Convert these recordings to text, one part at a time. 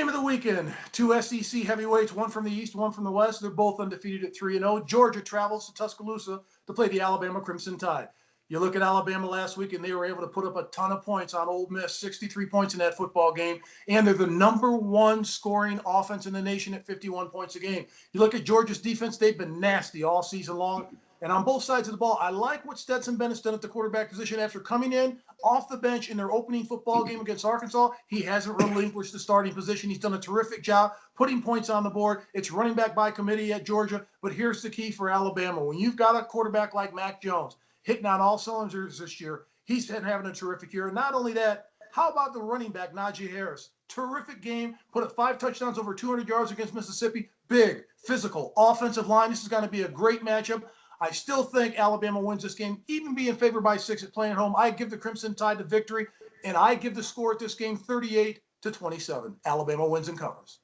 Game of the weekend. Two SEC heavyweights, one from the East, one from the West. They're both undefeated at 3-0. Georgia travels to Tuscaloosa to play the Alabama Crimson Tide. You look at Alabama last week, and they were able to put up a ton of points on Ole Miss, 63 points in that football game. And they're the #1 scoring offense in the nation at 51 points a game. You look at Georgia's defense, they've been nasty all season long. And on both sides of the ball, I like what Stetson Bennett's done at the quarterback position after coming in off the bench in their opening football game against Arkansas. He hasn't relinquished the starting position. He's done a terrific job putting points on the board. It's running back by committee at Georgia. But here's the key for Alabama. When you've got a quarterback like Mac Jones hitting on all cylinders this year, he's been having a terrific year. And not only that, how about the running back, Najee Harris? Terrific game. Put up 5 touchdowns, over 200 yards against Mississippi. Big, physical, offensive line. This is going to be a great matchup. I still think Alabama wins this game, even being favored by 6 at playing at home. I give the Crimson Tide the victory, and I give the score at this game 38-27. Alabama wins and covers.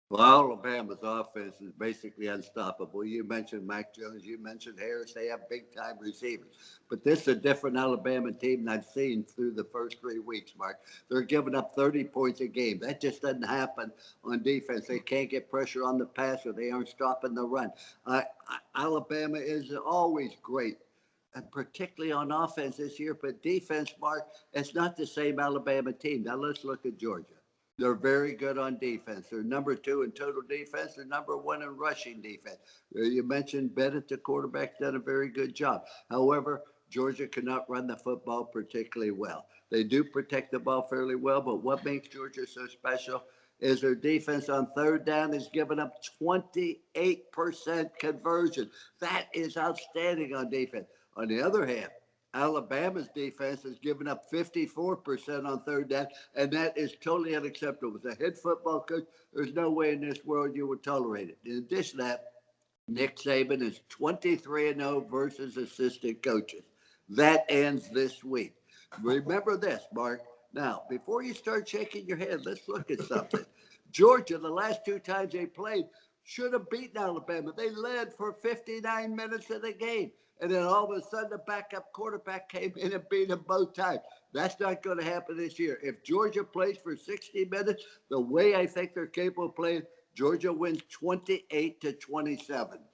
Well, Alabama's offense is basically unstoppable. You mentioned Mac Jones. You mentioned Harris. They have big-time receivers. But this is a different Alabama team than I've seen through the first 3 weeks, Mark. They're giving up 30 points a game. That just doesn't happen on defense. They can't get pressure on the passer. They aren't stopping the run. Alabama is always great, and particularly on offense this year. But defense, Mark, it's not the same Alabama team. Now let's look at Georgia. They're very good on defense. They're #2 in total defense. They're #1 in rushing defense. You mentioned Bennett, the quarterback, done a very good job. However, Georgia cannot run the football particularly well. They do protect the ball fairly well, but what makes Georgia so special is their defense on third down is giving up 28% conversion. That is outstanding on defense. On the other hand, Alabama's defense has given up 54% on third down, and that is totally unacceptable. As a head football coach, there's no way in this world you would tolerate it. In addition to that, Nick Saban is 23-0 versus assistant coaches. That ends this week. Remember this, Mark. Now, before you start shaking your head, let's look at something. Georgia, the last 2 times they played, should have beaten Alabama. They led for 59 minutes of the game. And then all of a sudden, the backup quarterback came in and beat them both times. That's not going to happen this year. If Georgia plays for 60 minutes, the way I think they're capable of playing, Georgia wins 28-27.